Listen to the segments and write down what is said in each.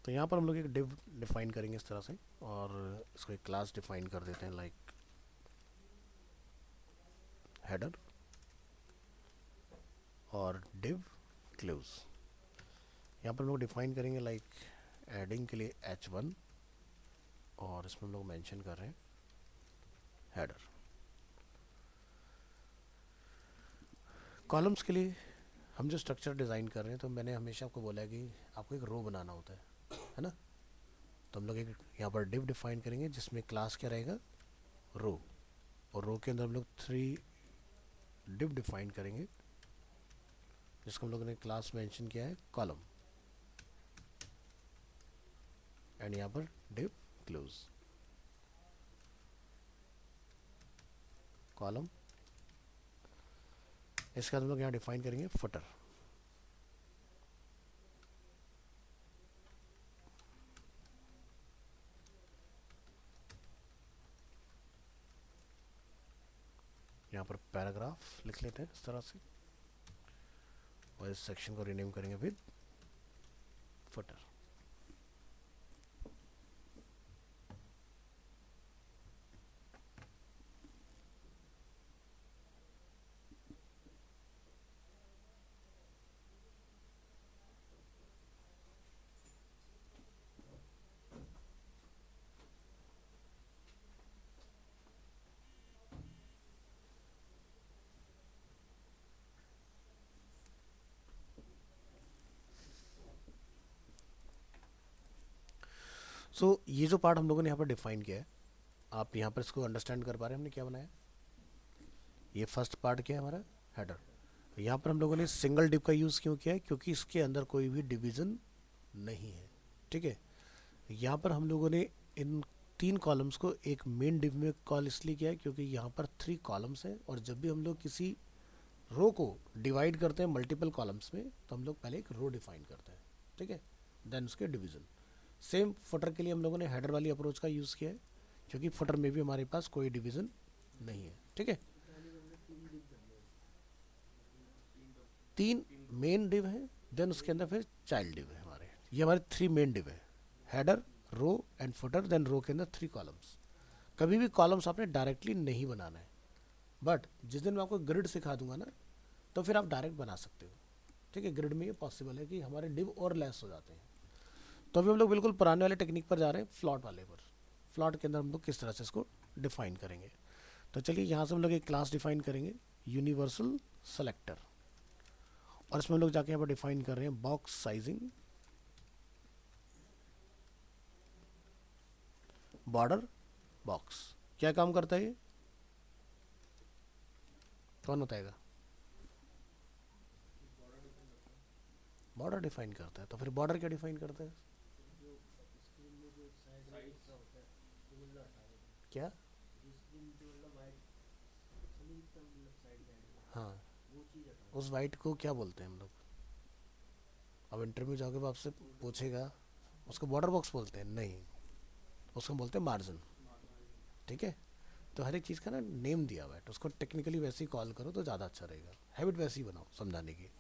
तो यहाँ पर हम लोग एक डिव डिफाइन करेंगे इस तरह से, और इसको एक क्लास डिफाइन कर देते हैं लाइक हेडर और डिव क्लोज। यहाँ पर हम लोग डिफाइन करेंगे लाइक एडिंग के लिए h1, और इसमें हम लोग मेंशन कर रहे हैं हेडर। कॉलम्स के लिए हम जो स्ट्रक्चर डिज़ाइन कर रहे हैं, तो मैंने हमेशा आपको बोला है कि आपको एक रो बनाना होता है ना। तो हम लोग एक यहाँ पर डिव डिफाइन करेंगे जिसमें क्लास क्या रहेगा, रो, और रो के अंदर हम लोग 3 डिव डिफाइन करेंगे जिसको हम लोगों ने क्लास मेंशन किया है कॉलम, एंड यहाँ पर डिव क्लोज कॉलम। इसके बाद हम लोग यहाँ डिफाइन करेंगे फुटर। यहाँ पर पैराग्राफ लिख लेते हैं इस तरह से, और इस सेक्शन को रीनेम करेंगे विद फुटर। सो ये जो पार्ट हम लोगों ने यहाँ पर डिफाइन किया है, आप यहाँ पर इसको अंडरस्टैंड कर पा रहे हैं हमने क्या बनाया। ये फर्स्ट पार्ट क्या है हमारा, हेडर। यहाँ पर हम लोगों ने सिंगल डिव का यूज़ क्यों किया है, क्योंकि इसके अंदर कोई भी डिवीज़न नहीं है, ठीक है। यहाँ पर हम लोगों ने इन 3 कॉलम्स को एक मेन डिव में कॉल इसलिए किया है क्योंकि यहाँ पर 3 कॉलम्स हैं, और जब भी हम लोग किसी रो को डिवाइड करते हैं मल्टीपल कॉलम्स में, तो हम लोग पहले एक रो डिफाइन करते हैं, ठीक है, देन उसके डिवीज़न। सेम फुटर के लिए हम लोगों ने हेडर वाली अप्रोच का यूज़ किया है, क्योंकि फुटर में भी हमारे पास कोई डिवीज़न नहीं है, ठीक है। 3 मेन डिव हैं, देन उसके अंदर फिर चाइल्ड डिव है हमारे। ये हमारे 3 मेन डिव है, header, row and footer. Then row के अंदर 3 कॉलम्स। कभी भी कॉलम्स आपने डायरेक्टली नहीं बनाना है, बट जिस दिन मैं आपको ग्रिड सिखा दूंगा ना, तो फिर आप डायरेक्ट बना सकते हो, ठीक है। ग्रिड में ये पॉसिबल है कि हमारे डिव और लेस हो जाते हैं। तो अभी हम लोग बिल्कुल पुराने वाले टेक्निक पर जा रहे हैं, फ्लॉट वाले पर। फ्लॉट के अंदर हम लोग किस तरह से इसको डिफाइन करेंगे। तो चलिए यहाँ से हम लोग एक क्लास डिफाइन करेंगे, यूनिवर्सल सेलेक्टर, और इसमें हम लोग जाके यहाँ पर डिफाइन कर रहे हैं बॉक्स साइजिंग, बॉर्डर बॉक्स। क्या काम करता है ये, कौन बताएगा। बॉर्डर डिफाइन करता है, तो फिर बॉर्डर क्या डिफाइन करता है, क्या। हाँ, उस वाइट को क्या बोलते हैं हम लोग। अब इंटरव्यू जाके वो आपसे पूछेगा, उसको बॉर्डर बॉक्स बोलते हैं, नहीं, उसको बोलते हैं मार्जिन, ठीक है। तो हर एक चीज़ का ना नेम दिया हुआ है, तो उसको टेक्निकली वैसे ही कॉल करो तो ज़्यादा अच्छा रहेगा, हैबिट वैसे ही बनाओ समझाने की।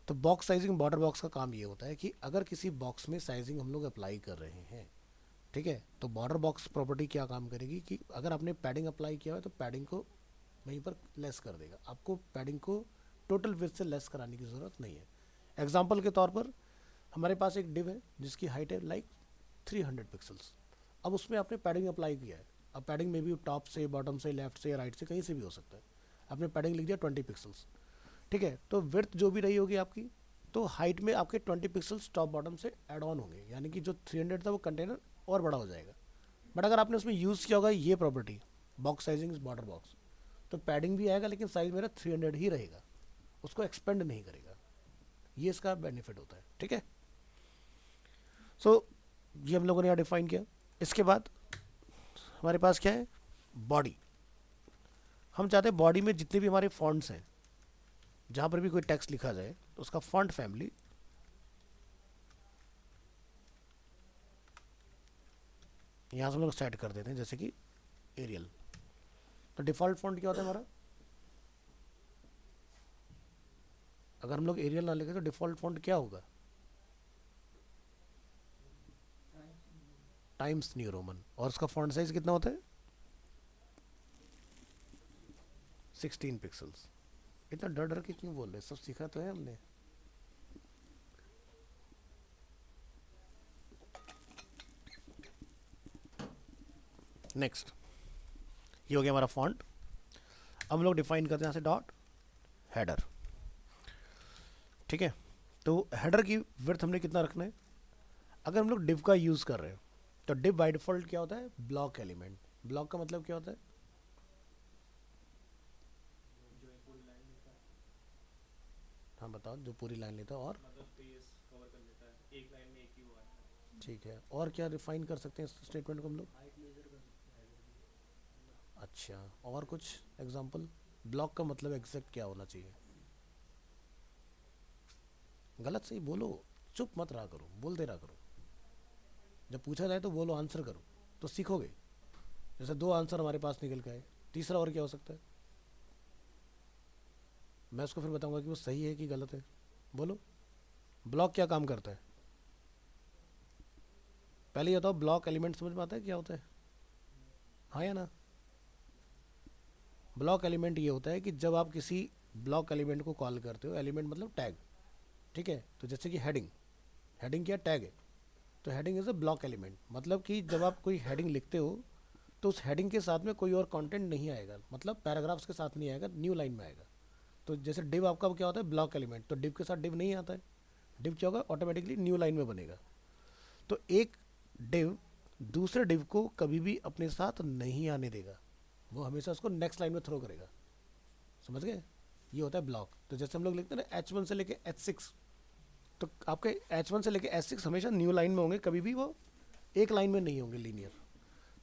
तो बॉक्स साइजिंग, बॉर्डर बॉक्स का काम ये होता है कि अगर किसी बॉक्स में साइजिंग हम लोग अप्लाई कर रहे हैं, ठीक है, तो बॉर्डर बॉक्स प्रॉपर्टी क्या काम करेगी कि अगर आपने पैडिंग अप्लाई किया है तो पैडिंग को वहीं पर लेस कर देगा। आपको पैडिंग को टोटल विड्थ से लेस कराने की ज़रूरत नहीं है। एग्जाम्पल के तौर पर हमारे पास एक डिव है जिसकी हाइट है लाइक 300 पिक्सल्स। अब उसमें आपने पैडिंग अप्लाई किया है, अब पैडिंग में भी टॉप से, बॉटम से, लेफ्ट से, राइट से, कहीं से भी हो सकता है। आपने पैडिंग लिख दिया 20 पिक्सल्स, ठीक है। तो विड्थ जो भी रही होगी आपकी, तो हाइट में आपके 20 पिक्सल्स टॉप बॉटम से ऐड ऑन होंगे, यानी कि जो 300 था वो कंटेनर और बड़ा हो जाएगा। बट अगर आपने उसमें यूज़ किया होगा ये property, box sizing border box, तो पैडिंग भी आएगा लेकिन साइज मेरा 300 ही रहेगा, उसको एक्सपेंड नहीं करेगा। ये इसका बेनिफिट होता है, ठीक है। सो ये हम लोगों ने यहाँ डिफाइन किया। इसके बाद हमारे पास क्या है, बॉडी। हम चाहते हैं बॉडी में जितने भी हमारे फॉन्ट्स हैं, जहाँ पर भी कोई टेक्स्ट लिखा जाए, तो उसका फॉन्ट फैमिली यहाँ से हम लोग सेट कर देते हैं, जैसे कि एरियल। तो डिफ़ॉल्ट फॉन्ट क्या होता है हमारा, अगर हम लोग एरियल ना लिखे तो डिफ़ॉल्ट फॉन्ट क्या होगा, टाइम्स न्यू रोमन, और उसका फॉन्ट साइज कितना होता है 16 पिक्सल्स। इतना डर डर के क्यों बोल रहे, सब सीखा तो है हमने। नेक्स्ट, ये हो गया हमारा फॉन्ट। अब हम लोग डिफाइन करते हैं यहाँ से डॉट हेडर। ठीक है, तो हेडर की विड्थ हमने कितना रखना है। अगर हम लोग डिव का यूज़ कर रहे हैं तो डिव बाय डिफॉल्ट क्या होता है, ब्लॉक एलिमेंट। ब्लॉक का मतलब क्या होता है, हाँ बताओ, जो पूरी लाइन लेता है और मतलब स्पेस कवर कर लेता है, एक लाइन में एक ही हुआ है। ठीक है, और क्या रिफाइन कर सकते हैं इस स्टेटमेंट को हम लोग। अच्छा, और कुछ एग्जांपल। ब्लॉक का मतलब एग्जैक्ट क्या होना चाहिए, गलत सही बोलो, चुप मत रहा करो, बोलते रहा करो। जब पूछा जाए तो बोलो, आंसर करो तो सीखोगे। जैसे 2 आंसर हमारे पास निकल के आए, तीसरा और क्या हो सकता है, मैं उसको फिर बताऊंगा कि वो सही है कि गलत है। बोलो, ब्लॉक क्या काम करता है, पहले ये बताओ, ब्लॉक एलिमेंट समझ में आता है क्या होता है, हाँ या ना। ब्लॉक एलिमेंट ये होता है कि जब आप किसी ब्लॉक एलिमेंट को कॉल करते हो, एलिमेंट मतलब टैग, ठीक है, तो जैसे कि हेडिंग, हेडिंग क्या टैग है, तो heading is a block element. मतलब कि जब आप कोई हेडिंग लिखते हो तो उस हेडिंग के साथ में कोई और कंटेंट नहीं आएगा, मतलब पैराग्राफ्स के साथ नहीं आएगा, न्यू लाइन में आएगा। तो जैसे डिव आपका क्या होता है, ब्लॉक एलिमेंट, तो डिव के साथ डिव नहीं आता है, डिव क्या होगा, ऑटोमेटिकली न्यू लाइन में बनेगा। तो एक डिव दूसरे डिव को कभी भी अपने साथ नहीं आने देगा, वो हमेशा उसको नेक्स्ट लाइन में थ्रो करेगा। समझ गए, ये होता है ब्लॉक। तो जैसे हम लोग लिखते हैं ना H1 से लेके H6, तो आपके H1 से लेके H6 हमेशा न्यू लाइन में होंगे, कभी भी वो एक लाइन में नहीं होंगे लीनियर।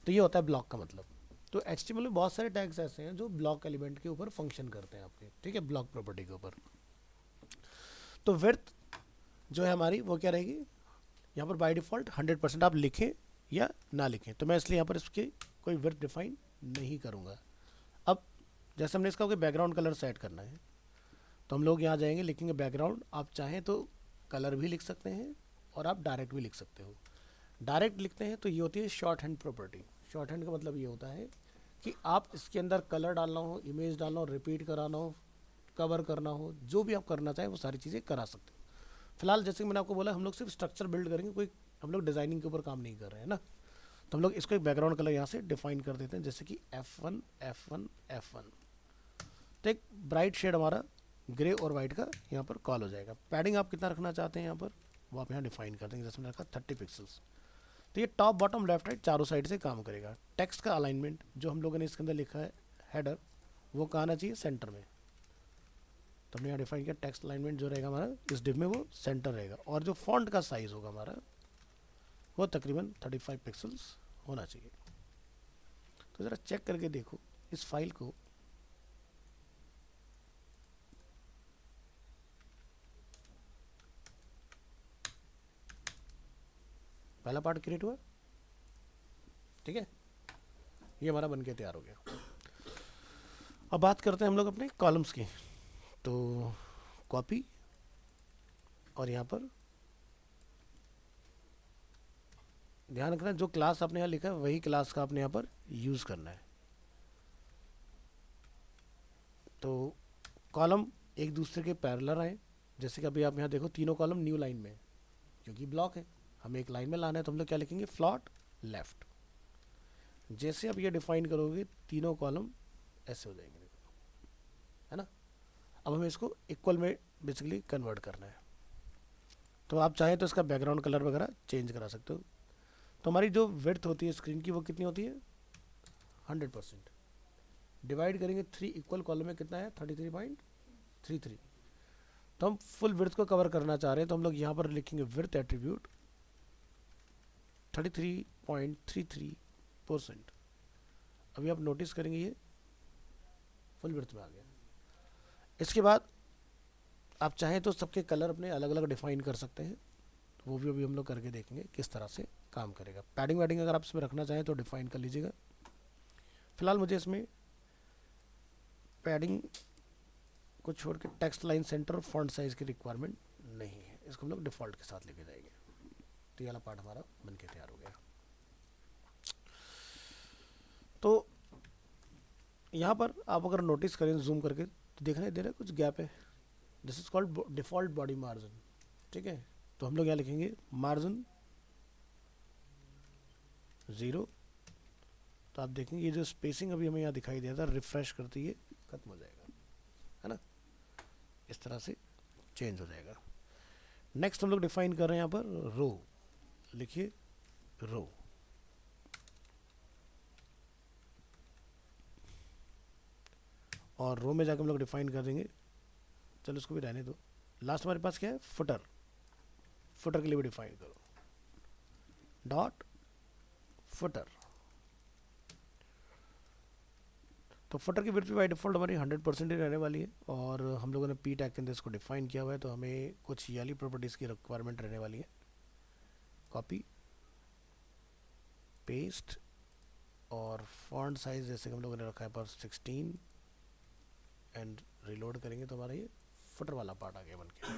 तो ये होता है ब्लॉक का मतलब। तो HTML में बहुत सारे टैग्स ऐसे हैं जो ब्लॉक एलिमेंट के ऊपर फंक्शन करते हैं आपके, ठीक है, ब्लॉक प्रॉपर्टी के ऊपर। तो विड्थ जो है हमारी वो क्या रहेगी, यहाँ पर बाय डिफ़ॉल्ट 100% आप लिखें या ना लिखें, तो मैं इसलिए यहाँ पर इसकी कोई विड्थ डिफाइन नहीं करूँगा। अब जैसे हमने इसका बैकग्राउंड कलर सेट करना है, तो हम लोग यहाँ जाएंगे, लिखेंगे बैकग्राउंड। आप चाहें तो कलर भी लिख सकते हैं और आप डायरेक्ट भी लिख सकते हो। डायरेक्ट लिखते हैं तो ये होती है short hand property. Short hand का मतलब ये होता है कि आप इसके अंदर कलर डालना हो, इमेज डालना हो, रिपीट कराना हो, कवर करना हो, जो भी आप करना चाहें वो सारी चीज़ें करा सकते हो। फिलहाल जैसे कि मैंने आपको बोला, हम लोग सिर्फ स्ट्रक्चर बिल्ड करेंगे, कोई हम लोग डिज़ाइनिंग के ऊपर काम नहीं कर रहे हैं ना। तो हम लोग इसको एक बैकग्राउंड कलर यहाँ से डिफाइन कर देते हैं, जैसे कि F1 F1 F1। तो एक ब्राइट शेड हमारा ग्रे और वाइट का यहाँ पर कॉल हो जाएगा। पैडिंग आप कितना रखना चाहते हैं यहाँ पर, वो आप यहाँ डिफाइन कर देंगे, जैसे मैंने रखा 30 पिक्सल्स। तो ये टॉप बॉटम लेफ्ट राइट चारों साइड से काम करेगा। टेक्स्ट का अलाइनमेंट जो हम लोगों ने इसके अंदर लिखा है हेडर, वो कहाँ आना चाहिए, सेंटर में। तो हमने यहाँ डिफाइन किया टेक्स्ट अलाइनमेंट जो रहेगा हमारा इस डिव में वो सेंटर रहेगा, और जो फॉन्ट का साइज होगा हमारा वो तकरीबन 35 पिक्सल्स होना चाहिए। तो ज़रा चेक करके देखो इस फाइल को, पहला पार्ट क्रिएट हुआ, ठीक है, ये हमारा बनके तैयार हो गया। अब बात करते हैं हम लोग अपने कॉलम्स की। तो कॉपी, और यहाँ पर ध्यान रखना जो क्लास आपने यहाँ लिखा है वही क्लास का आपने यहाँ पर यूज़ करना है। तो कॉलम एक दूसरे के पैरेलल आए, जैसे कि अभी आप यहाँ देखो तीनों कॉलम न्यू लाइन में है, क्योंकि ब्लॉक है, हमें एक लाइन में लाना है, तो हम लोग क्या लिखेंगे, फ्लॉट लेफ्ट। जैसे आप ये डिफाइन करोगे तीनों कॉलम ऐसे हो जाएंगे, है ना। अब हमें इसको इक्वल में बेसिकली कन्वर्ट करना है। तो आप चाहें तो इसका बैकग्राउंड कलर वगैरह चेंज करा सकते हो। तो हमारी जो विड्थ होती है स्क्रीन की वो कितनी होती है, 100%। डिवाइड करेंगे 3 इक्वल कॉलम में कितना है, 33.33। तो हम फुल विड्थ को कवर करना चाह रहे हैं, तो हम लोग यहाँ पर लिखेंगे विड्थ एट्रीब्यूट 33.33%। अभी आप नोटिस करेंगे ये फुल विड्थ में आ गया। इसके बाद आप चाहें तो सबके कलर अपने अलग अलग डिफाइन कर सकते हैं, वो भी अभी हम लोग करके देखेंगे किस तरह से काम करेगा। पैडिंग वैडिंग अगर आप इसमें रखना चाहें तो डिफाइन कर लीजिएगा। फिलहाल मुझे इसमें पैडिंग को छोड़ के टेक्स्ट लाइन सेंटर और फॉन्ट साइज की रिक्वायरमेंट नहीं है, इसको हम लोग डिफ़ॉल्ट के साथ लेके जाएंगे। तो ये वाला पार्ट हमारा बन के तैयार हो गया। तो यहाँ पर आप अगर नोटिस करें जूम करके तो दिखाई दे रहा है कुछ गैप है, this is called default body margin, ठीक है। तो हम लोग यहाँ लिखेंगे मार्जिन 0, तो आप देखेंगे ये जो स्पेसिंग अभी हमें यहाँ दिखाई दिया था, रिफ्रेश करते ही खत्म हो जाएगा, है ना, इस तरह से चेंज हो जाएगा। नेक्स्ट हम लोग डिफाइन कर रहे हैं यहाँ पर रो, लिखिए रो। और रो में जाकर हम लोग डिफाइन कर देंगे, चलो इसको भी रहने दो। लास्ट हमारे पास क्या है, फुटर, फुटर के लिए भी डिफाइन करो, डॉट फुटर। तो फुटर की विड्थ बाय डिफॉल्ट हमारी 100% ही रहने वाली है, और हम लोगों ने पी टैग के अंदर इसको डिफाइन किया हुआ है, तो हमें कुछ ये वाली प्रॉपर्टीज़ की रिक्वायरमेंट रहने वाली है। कॉपी पेस्ट, और फॉन्ट साइज जैसे कि हम लोगों ने रखा है पर 16, एंड रिलोड करेंगे तो हमारा ये फुटर वाला पार्ट आ गया बन के।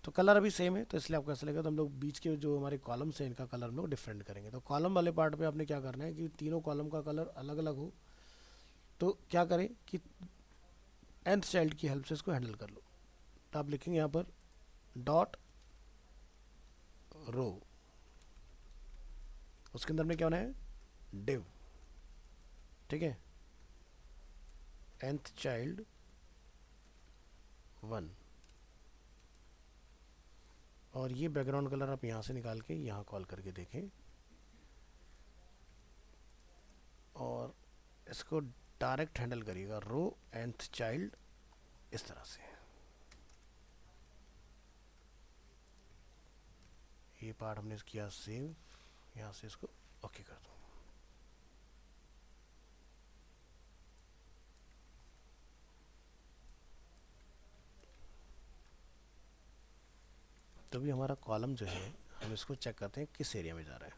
तो कलर अभी सेम है, तो इसलिए आपको ऐसा लगेगा, तो हम लोग बीच के जो हमारे कॉलम्स हैं इनका कलर हम लोग डिफरेंट करेंगे। तो कॉलम वाले पार्ट पे आपने क्या करना है कि तीनों कॉलम का कलर अलग अलग हो, तो क्या करें कि nth चाइल्ड की हेल्प से इसको हैंडल कर लो। तो आप लिखेंगे यहाँ पर डॉट रो, उसके अंदर में क्या होना है, डिव, ठीक है, nth चाइल्ड 1, और ये बैकग्राउंड कलर आप यहाँ से निकाल के यहाँ कॉल करके देखें, और इसको डायरेक्ट हैंडल करिएगा रो nth चाइल्ड इस तरह से। ये पार्ट हमने किया सेव, यहाँ से इसको ओके कर दो। तो भी हमारा कॉलम जो है हम इसको चेक करते हैं किस एरिया में जा रहा है।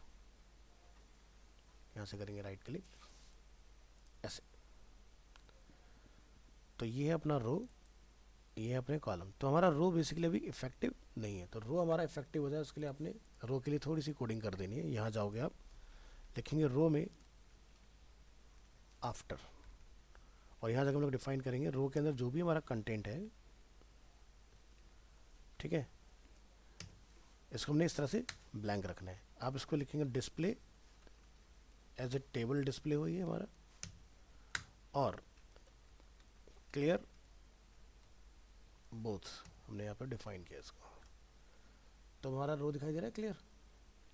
यहाँ से करेंगे राइट क्लिक ऐसे, तो ये है अपना रो, ये है अपने कॉलम। तो हमारा रो बेसिकली अभी इफेक्टिव नहीं है, तो रो हमारा इफेक्टिव हो जाए उसके लिए आपने रो के लिए थोड़ी सी कोडिंग कर देनी है। यहाँ जाओगे आप, लिखेंगे रो में आफ्टर, और यहाँ जाकर हम लोग डिफाइन करेंगे रो के अंदर जो भी हमारा कंटेंट है, ठीक है, इसको हमने इस तरह से ब्लैंक रखना है। आप इसको लिखेंगे display as a table display हुई है हमारा, और क्लियर बोथ हमने यहाँ पर डिफाइन किया इसको। तो हमारा रो दिखाई दे रहा है क्लियर,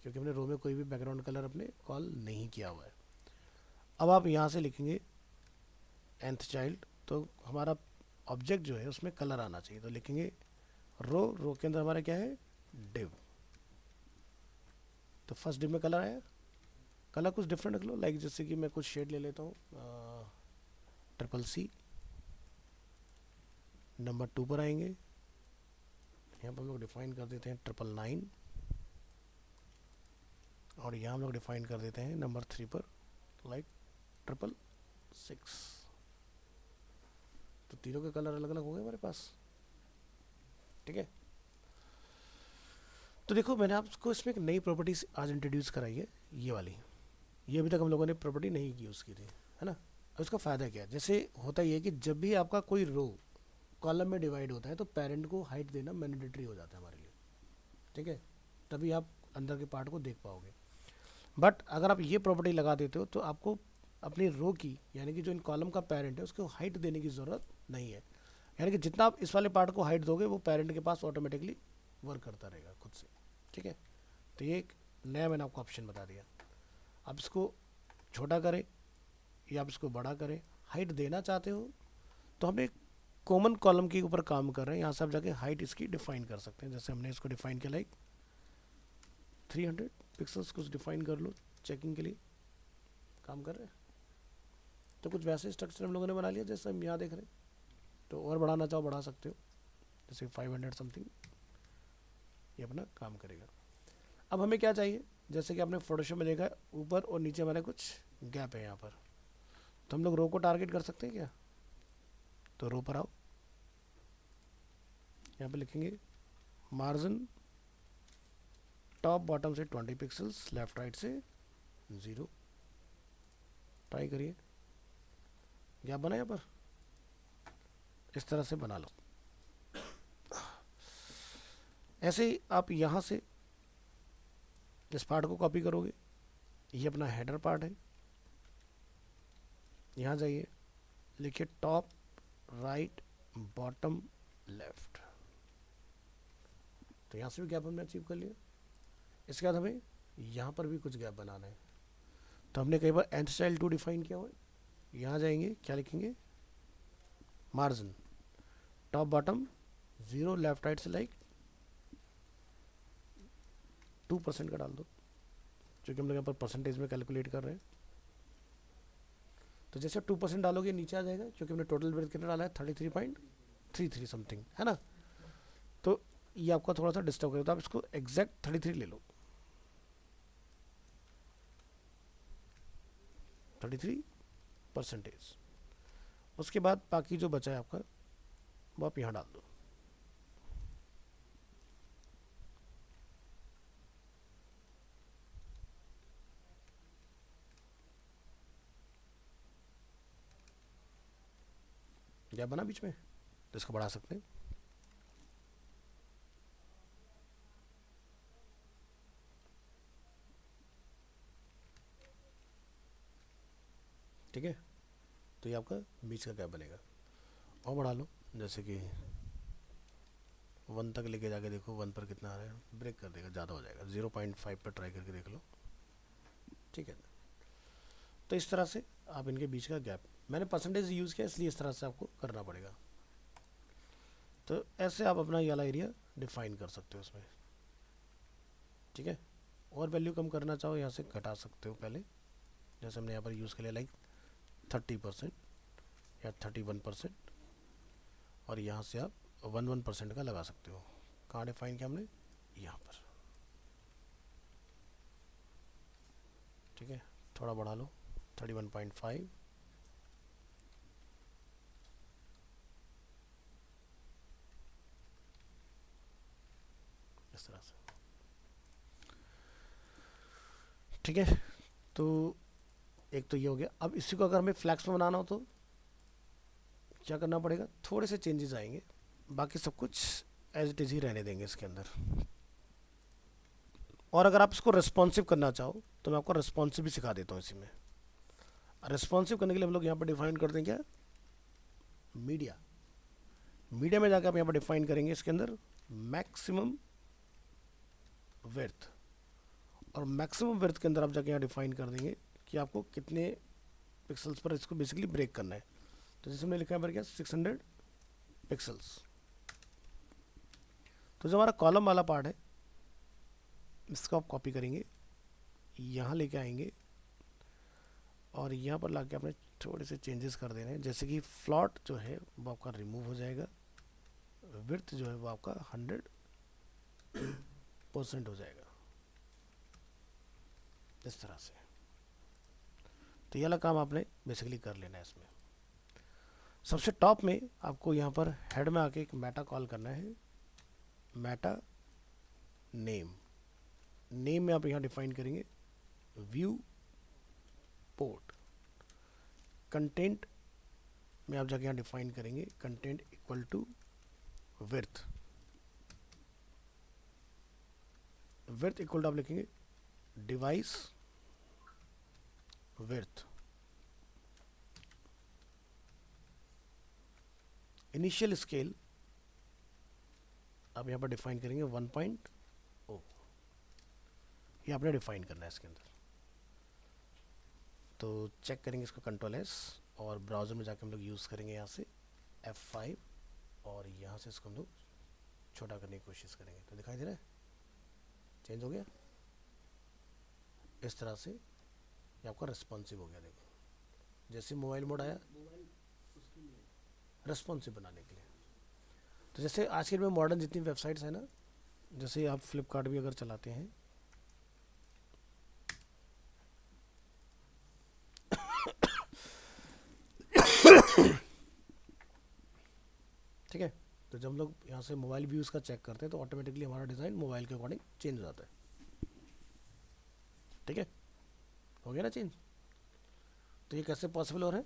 क्योंकि हमने रो में कोई भी बैकग्राउंड कलर अपने कॉल नहीं किया हुआ है। अब आप यहाँ से लिखेंगे nth चाइल्ड, तो हमारा ऑब्जेक्ट जो है उसमें कलर आना चाहिए, तो लिखेंगे रो, रो के अंदर हमारा क्या है, डिव। तो फर्स्ट डिव में कलर आया, कलर कुछ डिफरेंट रख लो, लाइक जैसे कि मैं कुछ शेड ले लेता हूँ, CCC नंबर 2 पर आएंगे, यहाँ पर हम लोग डिफाइन कर देते हैं 999, और यहाँ हम लोग डिफाइन कर देते हैं नंबर 3 पर लाइक 666। तो तीनों के कलर अलग अलग हो गए हमारे पास, ठीक है। तो देखो मैंने आपको इसमें एक नई प्रॉपर्टीज आज इंट्रोड्यूस कराई है, ये वाली, ये अभी तक हम लोगों ने प्रॉपर्टी नहीं यूज़ की थी, है ना। अब इसका फ़ायदा क्या है, जैसे होता ही है कि जब भी आपका कोई रो कॉलम में डिवाइड होता है तो पेरेंट को हाइट देना मैंडेटरी हो जाता है हमारे लिए, ठीक है, तभी आप अंदर के पार्ट को देख पाओगे। बट अगर आप ये प्रॉपर्टी लगा देते हो तो आपको अपनी रो की, यानी कि जो इन कॉलम का पेरेंट है उसको हाइट देने की ज़रूरत नहीं है, यानी कि जितना आप इस वाले पार्ट को हाइट दोगे वो पेरेंट के पास ऑटोमेटिकली वर्क करता रहेगा खुद से, ठीक है। तो ये एक नया मैंने आपको ऑप्शन बता दिया। आप इसको छोटा करें या आप इसको बड़ा करें, हाइट देना चाहते हो तो हम एक कॉमन कॉलम के ऊपर काम कर रहे हैं, यहाँ से आप जाके हाइट इसकी डिफाइन कर सकते हैं। जैसे हमने इसको डिफाइन किया लाइक 300 पिक्सल्स, कुछ डिफाइन कर लो चेकिंग के लिए, काम कर रहे हैं। तो कुछ वैसे स्ट्रक्चर हम लोगों ने बना लिया जैसे हम यहाँ देख रहे हैं, तो और बढ़ाना चाहो बढ़ा सकते हो, जैसे 500 समथिंग, ये अपना काम करेगा। अब हमें क्या चाहिए, जैसे कि आपने फोटोशॉप में देखा ऊपर और नीचे हमारे कुछ गैप है यहाँ पर, तो हम लोग रो को टारगेट कर सकते हैं क्या। तो रो पर आओ, यहाँ पे लिखेंगे मार्जिन टॉप बॉटम से 20 पिक्सल्स, लेफ्ट राइट से 0, ट्राई करिए, गैप बना यहाँ पर, इस तरह से बना लो। ऐसे ही आप यहाँ से इस पार्ट को कॉपी करोगे, ये अपना हेडर पार्ट है, यहाँ जाइए, लिखिए टॉप राइट बॉटम लेफ्ट, तो यहाँ से भी गैप हमने अचीव कर लिया। इसके बाद हमें यहाँ पर भी कुछ गैप बनाना है, तो हमने कई बार nth स्टाइल 2 डिफाइन किया हुआ है। यहाँ जाएंगे, क्या लिखेंगे, margin top bottom 0 left right से लाइक 2% का डाल दो, क्योंकि हम लोग यहाँ पर परसेंटेज में कैलकुलेट कर रहे हैं। तो जैसे 2% डालोगे नीचे आ जाएगा, क्योंकि हमने टोटल विड्थ कितना डाला है 33.33 समथिंग, है ना। तो ये आपका थोड़ा सा डिस्टर्ब करेगा, तो आप इसको एग्जैक्ट 33 ले लो, 33%। उसके बाद बाकी जो बचा है आपका वो आप यहाँ डाल दो। गैप बना बीच में, तो इसको बढ़ा सकते हैं। ठीक है, तो ये आपका बीच का गैप बनेगा। और बढ़ा लो, जैसे कि 1 तक लेके जाके देखो 1 पर कितना आ रहा है, ब्रेक कर देगा, ज़्यादा हो जाएगा, 0.5 पर ट्राई करके देख लो। ठीक है, तो इस तरह से आप इनके बीच का गैप, मैंने परसेंटेज यूज़ किया इसलिए इस तरह से आपको करना पड़ेगा। तो ऐसे आप अपना ये वाला एरिया डिफाइन कर सकते हो इसमें। ठीक है, और वैल्यू कम करना चाहो यहाँ से घटा सकते हो पहले, जैसे हमने यहाँ पर यूज़ कर लिया लाइक 30% या 31%, और यहाँ से आप 11% का लगा सकते हो। कहाँ डिफाइन किया हमने, यहाँ पर। ठीक है, थोड़ा बढ़ा लो, 31.5, इस तरह से। ठीक है, तो एक तो ये हो गया। अब इसी को अगर हमें फ्लैक्स में बनाना हो तो क्या करना पड़ेगा, थोड़े से चेंजेस आएंगे, बाकी सब कुछ एज इट इज़ ही रहने देंगे इसके अंदर। और अगर आप इसको रिस्पॉन्सिव करना चाहो तो मैं आपको रिस्पॉन्सिव भी सिखा देता हूँ इसी में। रिस्पॉन्सिव करने के लिए हम लोग यहाँ पर डिफाइन करते हैं क्या, मीडिया। मीडिया में जाकर आप यहाँ पर डिफाइन करेंगे इसके अंदर मैक्सिमम विड्थ, और मैक्सिमम विड्थ के अंदर आप जाके यहाँ डिफाइन कर देंगे कि आपको कितने पिक्सल्स पर इसको बेसिकली ब्रेक करना है। तो जैसे हमने लिखा है पर क्या 600 पिक्सल्स। तो जो हमारा कॉलम वाला पार्ट है इसको आप कॉपी करेंगे, यहाँ लेके आएंगे और यहाँ पर लाके आपने थोड़े से चेंजेस कर देने हैं, जैसे कि फ्लॉट जो है वो आपका रिमूव हो जाएगा, विड्थ जो है वो आपका 100% हो जाएगा, इस तरह से। तो ये वाला काम आपने बेसिकली कर लेना है इसमें। सबसे टॉप में आपको यहाँ पर हेड में आके एक मेटा कॉल करना है, मेटा नेम। नेम में आप यहाँ डिफाइन करेंगे व्यू पोर्ट। कंटेंट में आप जाके यहाँ डिफाइन करेंगे content equal to width. Width equal to आप लिखेंगे डिवाइस विड्थ। इनिशियल स्केल आप यहाँ पर डिफाइन करेंगे 1.0, ये आपने डिफाइन करना है इसके अंदर। तो चेक करेंगे इसको कंट्रोल S, और ब्राउज़र में जाकर हम लोग यूज़ करेंगे यहाँ से F5, और यहाँ से इसको हम लोग छोटा करने की कोशिश करेंगे। तो दिखाई दे रहा है, चेंज हो गया इस तरह से, ये आपका रिस्पॉन्सिव हो गया। देखो जैसे मोबाइल मोड आया रिस्पॉन्सिव बनाने के लिए। तो जैसे आज के में मॉडर्न जितनी वेबसाइट्स हैं ना, जैसे आप फ्लिपकार्ट भी अगर चलाते हैं ठीक है, तो जब हम लोग यहाँ से मोबाइल व्यूज़ का चेक करते हैं तो ऑटोमेटिकली हमारा डिज़ाइन मोबाइल के अकॉर्डिंग चेंज हो जाता है। ठीक है, हो गया ना चेंज। तो ये कैसे पॉसिबल हो रहा है,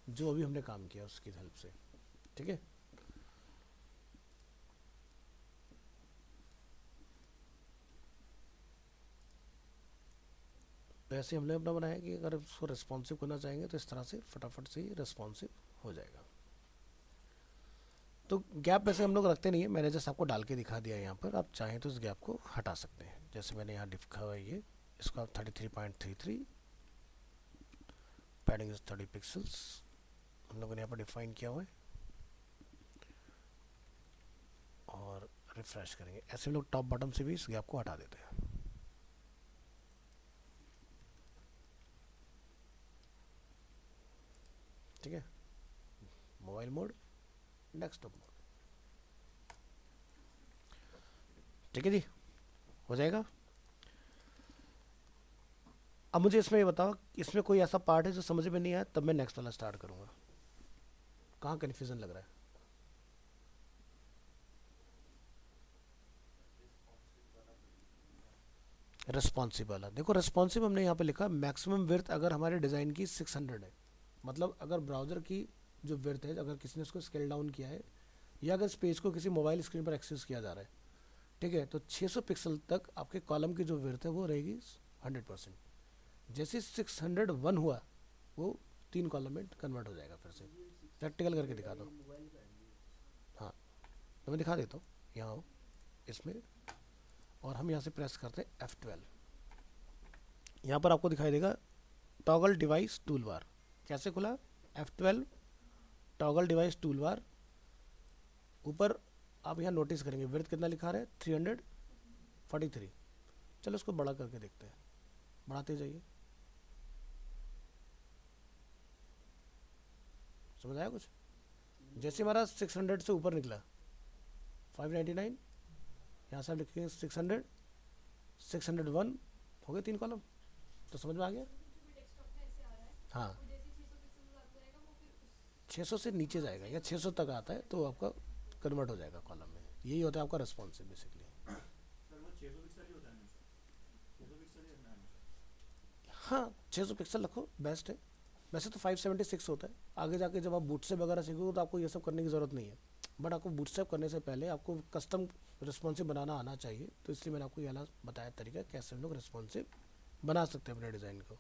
जो अभी हमने काम किया उसकी हेल्प से, ठीक है। तो ऐसे हमने अपना बनाया कि अगर उसको रिस्पॉन्सिव करना चाहेंगे तो इस तरह से फटाफट से ही रिस्पॉन्सिव हो जाएगा। तो गैप वैसे हम लोग रखते नहीं है, मैंने जैसे आपको डाल के दिखा दिया यहाँ पर, आप चाहें तो इस गैप को हटा सकते हैं। जैसे मैंने यहाँ लिखा हुआ है ये, इसको आप 33.33, पैडिंग इज 30 पिक्सल्स हम लोगों ने यहाँ पर डिफाइन किया हुआ है, और रिफ्रेश करेंगे। ऐसे हम लोग टॉप बॉटम से भी इस गैप को हटा देते हैं। ठीक है, मोबाइल मोड, डेस्कटॉप मोड, ठीक है जी, हो जाएगा। अब मुझे इसमें ये बताओ, इसमें कोई ऐसा पार्ट है जो समझ में नहीं आया, तब मैं नेक्स्ट वाला स्टार्ट करूँगा। कहाँ कन्फ्यूज़न लग रहा है? रिस्पॉन्सिव वाला देखो, रिस्पॉन्सिव हमने यहाँ पे लिखा मैक्सिमम विड्थ अगर हमारे डिज़ाइन की 600 है, मतलब अगर ब्राउज़र की जो विड्थ है, अगर किसी ने उसको स्केल डाउन किया है, या अगर इस पेज को किसी मोबाइल स्क्रीन पर एक्सेस किया जा रहा है, ठीक है, तो 600 पिक्सल तक आपके कॉलम की जो विड्थ है वो रहेगी 100%। जैसे 601 हुआ, वो 3 कॉलम में कन्वर्ट हो जाएगा। फिर से प्रैक्टिकल करके दिखा दो। हाँ, तो मैं दिखा देता हूँ, यहाँ आओ इसमें, और हम यहाँ से प्रेस करते हैं F12। यहाँ पर आपको दिखाई देगा टॉगल डिवाइस टूल बार। कैसे खुला? F12 toggle device tool bar. ऊपर आप यहाँ नोटिस करेंगे विड्थ कितना लिखा रहा है, 343। चलो इसको बड़ा करके देखते हैं, बढ़ाते जाइए। समझ आया कुछ? जैसे हमारा 600 से ऊपर निकला 599, यहाँ से आप लिखेंगे 600, 601, हो गए 3 कॉलम। तो समझ में आ गया? हाँ, 600 से नीचे जाएगा या 600 तक आता है तो आपका कन्वर्ट हो जाएगा कॉलम में। यही होता है आपका रिस्पॉन्सिव बेसिकली। सर वो 600 पिक्सल ही होता है हमेशा, 600 पिक्सल ही रखना है हमेशा। हाँ, 600 पिक्सल रखो, बेस्ट है। वैसे तो 576 होता है। आगे जाके जब आप बूटस्ट्रैप वगैरह सीखोगे तो आपको ये सब करने की ज़रूरत नहीं है, बट आपको बूटस्ट्रैप करने से पहले आपको कस्टम रिस्पॉन्सिव बनाना आना चाहिए। तो इसलिए मैंने आपको ये वाला बताया तरीका कैसे हम लोग रिस्पॉन्सिव बना सकते हैं अपने डिज़ाइन को।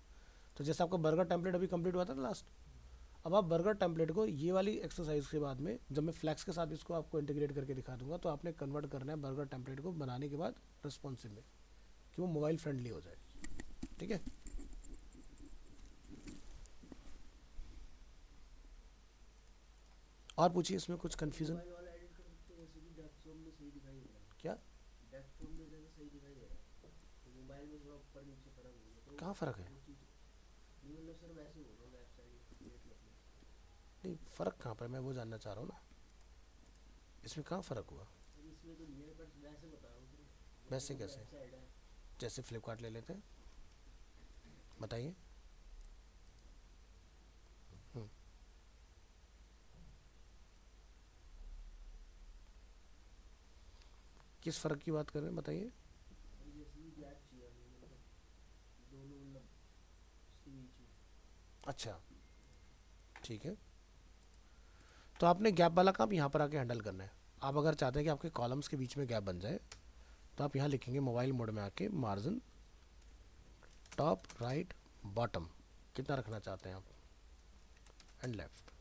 तो जैसे आपका बर्गर टेम्पलेट अभी कंप्लीट हुआ था ना लास्ट, अब आप बर्गर टेम्पलेट को ये वाली एक्सरसाइज के बाद में, जब मैं फ्लैक्स के साथ इसको आपको इंटीग्रेट करके दिखा दूंगा, तो आपने कन्वर्ट करना है बर्गर टेम्पलेट को बनाने के बाद रिस्पॉन्सिव में, कि वो मोबाइल फ्रेंडली हो जाए। ठीक है, और पूछिए इसमें कुछ कन्फ्यूज़न क्या? कहाँ फ़र्क है? नहीं, फ़र्क कहाँ पर, मैं वो जानना चाह रहा हूँ ना, इसमें कहाँ फ़र्क हुआ? वैसे कैसे? जैसे फ्लिपकार्ट ले लेते हैं, बताइए। हम्म, किस फ़र्क की बात कर रहे हैं, बताइए। अच्छा, ठीक है, तो आपने गैप वाला काम यहाँ पर आके हैंडल करना है। आप अगर चाहते हैं कि आपके कॉलम्स के बीच में गैप बन जाए, तो आप यहाँ लिखेंगे मोबाइल मोड में आके मार्जिन टॉप राइट बॉटम कितना रखना चाहते हैं आप, एंड लेफ्ट।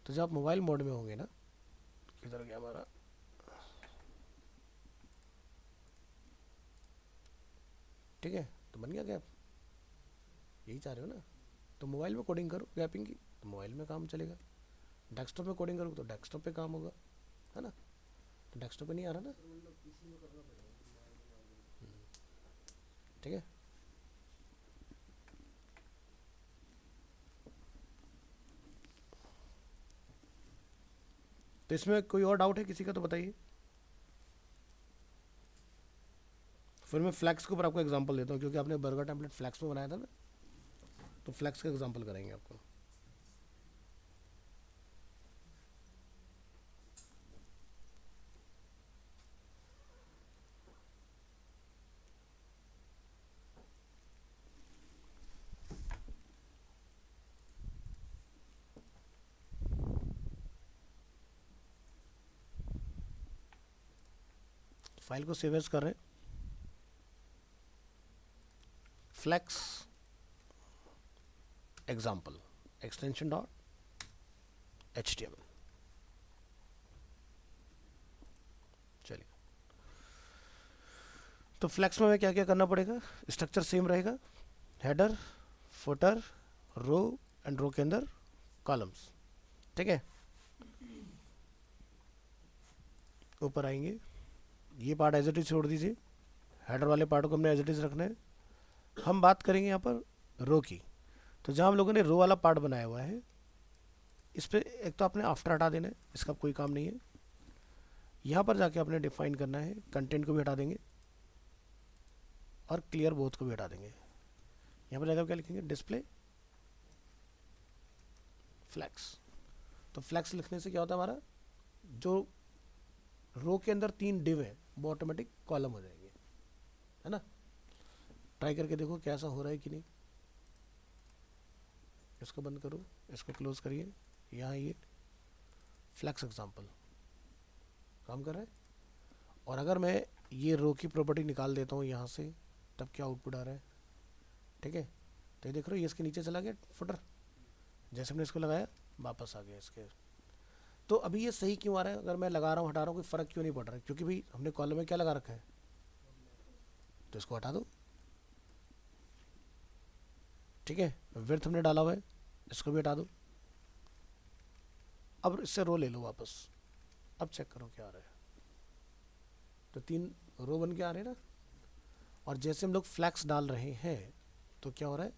तो जब आप मोबाइल मोड में होंगे ना, किधर गया हमारा, ठीक है, तो बन गया गैप। यही चाह रहे हो ना, तो मोबाइल में कोडिंग करो गैपिंग की, तो मोबाइल में काम चलेगा। डेस्कटॉप में कोडिंग करो तो डेस्कटॉप पे काम होगा, है ना। तो डेस्कटॉप पे नहीं आ रहा ना, ठीक है। तो इसमें कोई और डाउट है किसी का तो बताइए, फिर मैं फ्लैक्स के ऊपर आपको एग्जांपल देता हूँ, क्योंकि आपने बर्गर टेम्पलेट फ्लैक्स में बनाया था ना, तो फ्लैक्स का एग्जांपल करेंगे आपको। फाइल को सेव एज कर रहे हैं, flex example extension dot HTML। चलिए, तो फ्लेक्स में हमें क्या क्या करना पड़ेगा, स्ट्रक्चर सेम रहेगा, हेडर, फुटर, रो एंड रो के अंदर कॉलम्स, ठीक है। ऊपर आएंगे, ये पार्ट एज इट इज छोड़ दीजिए, हेडर वाले पार्ट को हमने एज इट इज रखना है। हम बात करेंगे यहाँ पर रो की, तो जहाँ हम लोगों ने रो वाला पार्ट बनाया हुआ है, इस पर एक तो आपने आफ्टर हटा देना है, इसका कोई काम नहीं है। यहाँ पर जाके आपने डिफाइन करना है, कंटेंट को भी हटा देंगे और क्लियर बोथ को भी हटा देंगे। यहाँ पर जाकर क्या लिखेंगे, डिस्प्ले फ्लैक्स। तो फ्लैक्स लिखने से क्या होता है, हमारा जो रो के अंदर 3 डिव है वो ऑटोमेटिक कॉलम हो जाएंगे, है ना। ट्राई करके देखो कैसा हो रहा है कि नहीं। इसको बंद करो, इसको क्लोज करिए, यहाँ ये फ्लैक्स एग्जाम्पल काम कर रहा है। और अगर मैं ये रो की प्रॉपर्टी निकाल देता हूँ यहाँ से, तब क्या आउटपुट आ रहा है, ठीक है। तो ये देख रहे हो, ये इसके नीचे चला गया फुटर, जैसे हमने इसको लगाया वापस आ गया इसके। तो अभी ये सही क्यों आ रहा है, अगर मैं लगा रहा हूँ हटा रहा हूँ, कोई फ़र्क क्यों नहीं पड़ रहा है, क्योंकि भाई हमने कॉलम में क्या लगा रखा है, तो इसको हटा दो, ठीक है। विड्थ हमने डाला हुआ है, इसको भी हटा दो। अब इससे रो ले लो वापस, अब चेक करो क्या आ रहा है, तो 3 रो बन के आ रहे हैं ना। और जैसे हम लोग फ्लैक्स डाल रहे हैं तो क्या हो रहा है,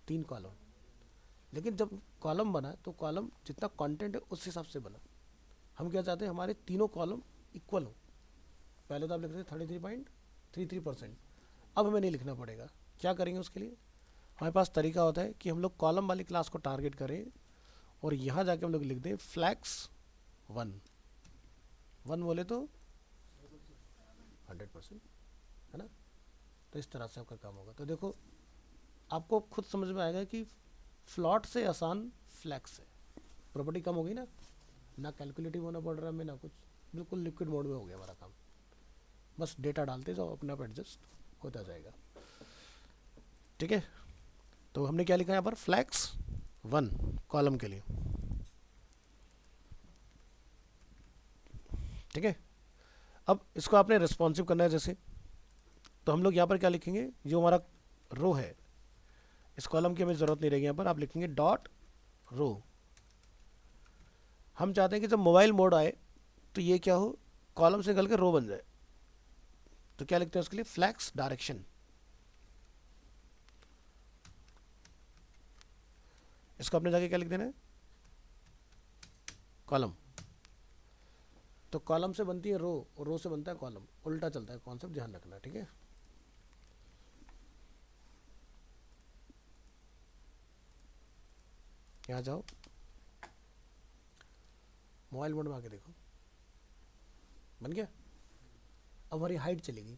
3 कॉलम। लेकिन जब कॉलम बना तो कॉलम जितना कंटेंट है उस हिसाब से बना। हम क्या चाहते हैं, हमारे तीनों कॉलम इक्वल हो। पहले तो आप लिख रहे थे 33.33%, अब हमें नहीं लिखना पड़ेगा। क्या करेंगे उसके लिए, हमारे पास तरीका होता है कि हम लोग कॉलम वाली क्लास को टारगेट करें और यहाँ जाके हम लोग लिख दें फ्लैक्स 1 बोले तो 100%, है ना। तो इस तरह से आपका काम होगा। तो देखो, आपको खुद समझ में आएगा कि फ्लॉट से आसान फ्लैक्स है। प्रॉपर्टी कम हो गई ना, ना कैलकुलेटिव होना पड़ रहा है हमें, ना कुछ, बिल्कुल लिक्विड मोड में हो गया हमारा काम। बस डेटा डालते जाओ, अपने आप एडजस्ट होता जाएगा, ठीक है। तो हमने क्या लिखा है यहाँ पर, फ्लैक्स 1 कॉलम के लिए, ठीक है। अब इसको आपने रिस्पॉन्सिव करना है जैसे, तो हम लोग यहाँ पर क्या लिखेंगे, जो हमारा रो है, इस कॉलम की हमें ज़रूरत नहीं रहेगी, यहाँ पर आप लिखेंगे डॉट रो। हम चाहते हैं कि जब मोबाइल मोड आए तो ये क्या हो, कॉलम से निकल के रो बन जाए। तो क्या लिखते हैं उसके लिए, फ्लैक्स डायरेक्शन। इसको अपने जाके क्या लिख देना है, कॉलम। तो कॉलम से बनती है रो और रो से बनता है कॉलम, उल्टा चलता है कॉन्सेप्ट, ध्यान रखना, ठीक है। यहाँ जाओ, मोबाइल मोड में आके देखो, बन गया। अब हमारी हाइट चलेगी,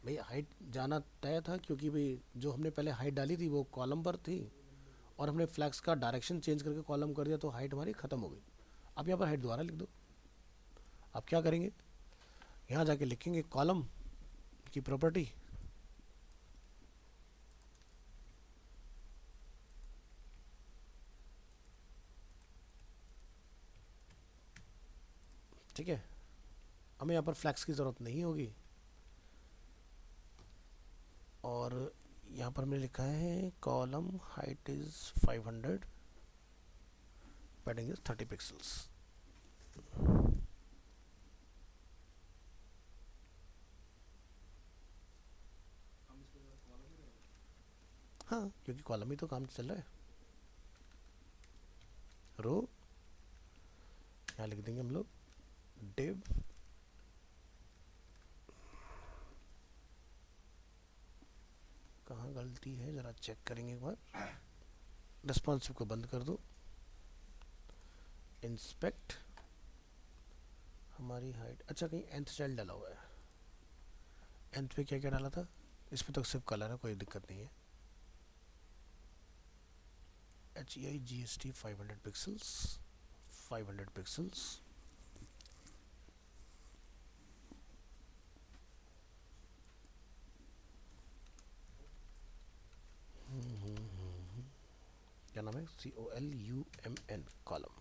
भाई हाइट जाना तय था, क्योंकि भाई जो हमने पहले हाइट डाली थी वो कॉलम पर थी, और हमने फ्लैक्स का डायरेक्शन चेंज करके कॉलम कर दिया, तो हाइट हमारी ख़त्म हो गई। अब यहाँ पर हाइट दोबारा लिख दो। आप क्या करेंगे, यहाँ जाके लिखेंगे कॉलम की प्रॉपर्टी, ठीक है। हमें यहाँ पर फ्लैक्स की ज़रूरत नहीं होगी। और यहाँ पर हमने लिखा है column height is 500, padding is 30 pixels. हाँ, क्योंकि कॉलम ही तो काम चल रहा है। रो यहाँ लिख देंगे हम लोग डिव कहाँ गलती है ज़रा चेक करेंगे एक बार। रिस्पॉन्सिव को बंद कर दो, इंस्पेक्ट हमारी हाइट, अच्छा कहीं nth चाइल्ड डाला हुआ है, nth पे क्या क्या डाला था, इस पे तो सिर्फ कलर है, कोई दिक्कत नहीं है। HEIGST 500 पिक्सल्स, 500 पिक्सल्स, नाम है, COLUMN, कॉलम।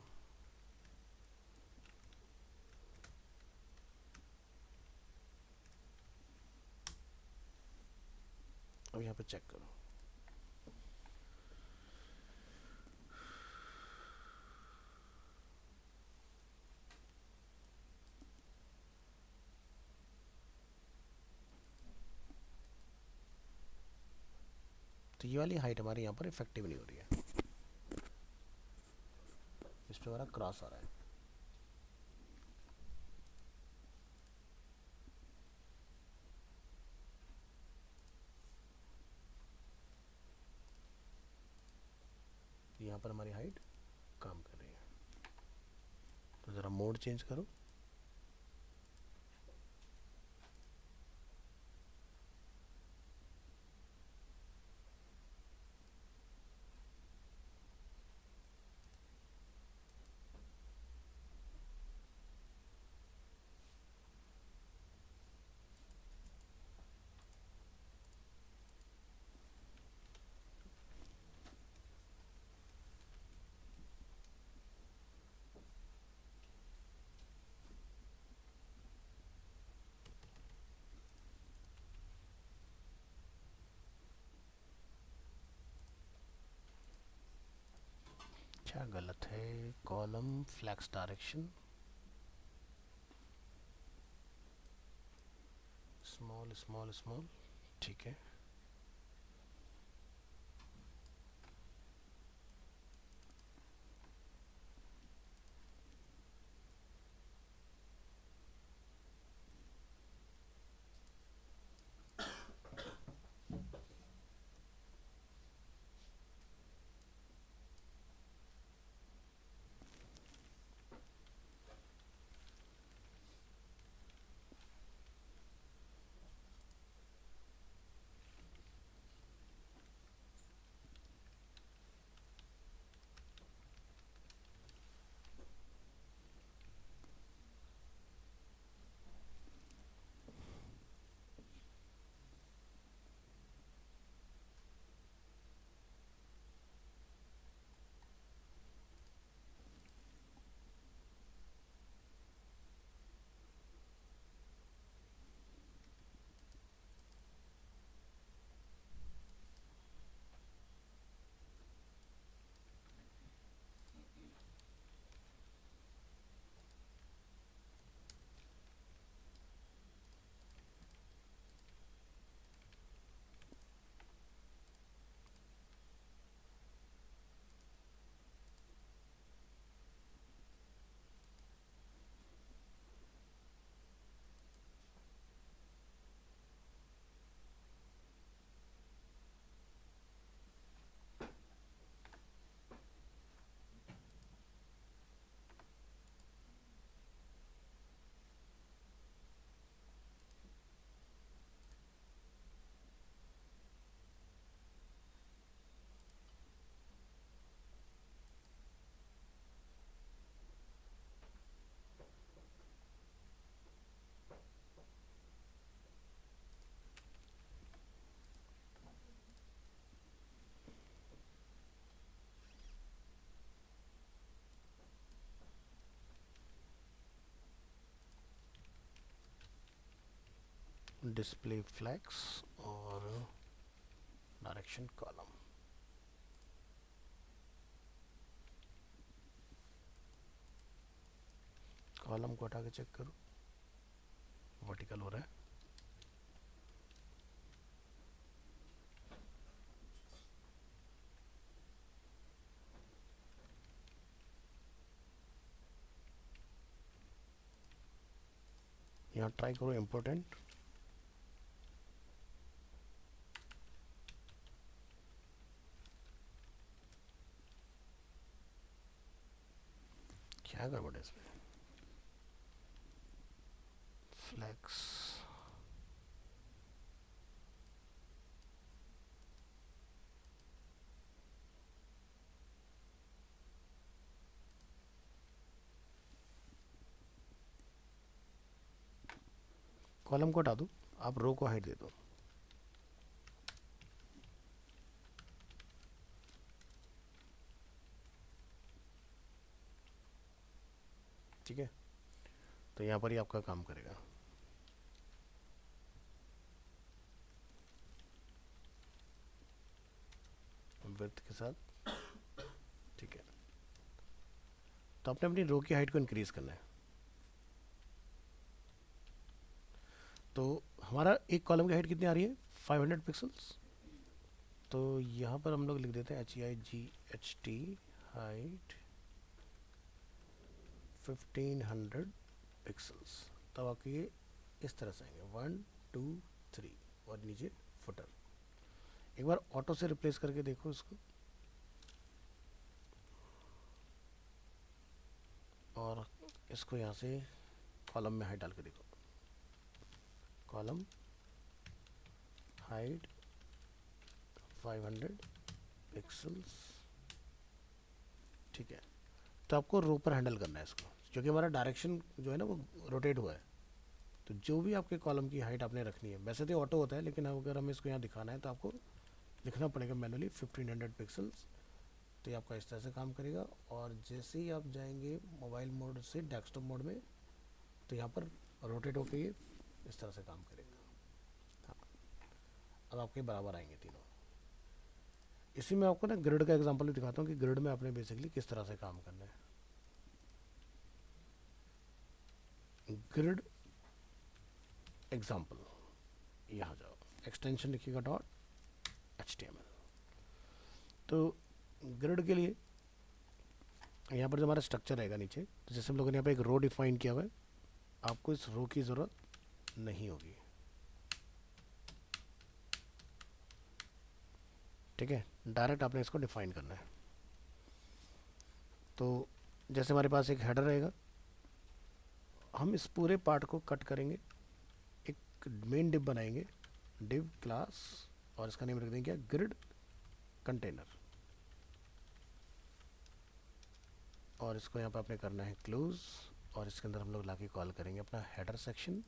अब यहाँ पे चेक करो, तो ये वाली हाइट हमारी यहाँ पर इफेक्टिव नहीं हो रही है, इस पर हमारा क्रॉस आ रहा है। यहाँ पर हमारी हाइट काम कर रही है, तो ज़रा मोड चेंज करो। क्या गलत है? Column flex direction small small small, ठीक है। डिस्प्ले फ्लैक्स और डायरेक्शन कॉलम, कॉलम को हटा के चेक करो, वर्टिकल हो रहा है। यहाँ ट्राई करो इम्पोर्टेंट, क्या गड़बड़ है इसमें? फ्लैक्स कॉलम को हटा दो, आप रो को हाइट दे दो। ठीक है, तो यहाँ पर ही आपका काम करेगा। विड्थ के साथ, ठीक है। तो आपने अपनी रो की हाइट को इंक्रीज करना है। तो हमारा एक कॉलम की हाइट कितनी आ रही है, 500 पिक्सल्स। तो यहाँ पर हम लोग लिख देते हैं HEIGHT हाइट 1500 पिक्सल्स। तब आपके ये इस तरह से आएंगे 1 2 3 और नीचे फुटर। एक बार ऑटो से रिप्लेस करके देखो इसको, और इसको यहाँ से कॉलम में हाइट डाल के देखो, कॉलम हाइट 500 पिक्सल्स, ठीक है। तो आपको रो पर हैंडल करना है इसको, क्योंकि हमारा डायरेक्शन जो है ना वो रोटेट हुआ है। तो जो भी आपके कॉलम की हाइट आपने रखनी है, वैसे तो ऑटो होता है, लेकिन अगर हमें इसको यहाँ दिखाना है तो आपको लिखना पड़ेगा मैनुअली 1500 पिक्सल्स। तो ये आपका इस तरह से काम करेगा। और जैसे ही आप जाएंगे मोबाइल मोड से डेस्कटॉप मोड में, तो यहाँ पर रोटेट होकर ये इस तरह से काम करेगा। हाँ, अब आपके बराबर आएंगे तीनों। इसी में आपको ना ग्रिड का एग्जांपल भी दिखाता हूँ कि ग्रिड में आपने बेसिकली किस तरह से काम करना है। ग्रिड एग्जांपल, यहाँ जाओ, एक्सटेंशन लिखिएगा .html। तो ग्रिड के लिए यहाँ पर जो हमारा स्ट्रक्चर रहेगा नीचे, तो जैसे हम लोगों ने यहाँ पे एक रो डिफाइन किया हुआ है, आपको इस रो की ज़रूरत नहीं होगी, ठीक है। डायरेक्ट आपने इसको डिफाइन करना है। तो जैसे हमारे पास एक हेडर रहेगा, हम इस पूरे पार्ट को कट करेंगे, एक मेन डिव बनाएंगे, डिव क्लास, और इसका नेम रख देंगे ग्रिड कंटेनर। और इसको यहाँ पर आपने करना है क्लोज, और इसके अंदर हम लोग लाके कॉल करेंगे अपना हेडर सेक्शन,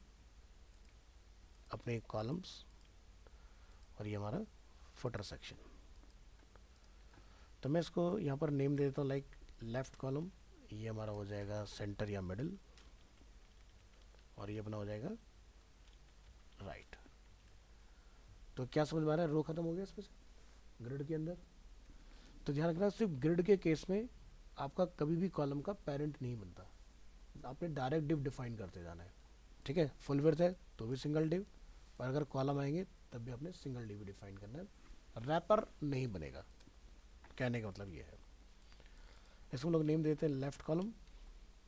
अपने कॉलम्स, और ये हमारा फुटर सेक्शन। तो मैं इसको यहाँ पर नेम दे देता हूँ लाइक लेफ्ट कॉलम, ये हमारा हो जाएगा सेंटर या मिडिल, और ये अपना हो जाएगा राइट। तो क्या समझ में आ रहा है, रो खत्म हो गया इसमें से ग्रिड के अंदर। तो ध्यान रखना, सिर्फ ग्रिड के केस में आपका कभी भी कॉलम का पेरेंट नहीं बनता, आपने डायरेक्ट डिव डिफाइन करते जाना है, ठीक है। फुल विड्थ है तो भी सिंगल डिव, और अगर कॉलम आएंगे तब भी आपने सिंगल डिव डिफाइन करना है, रैपर नहीं बनेगा। कहने का मतलब ये है। इसको लोग नेम देते हैं लेफ्ट कॉलम,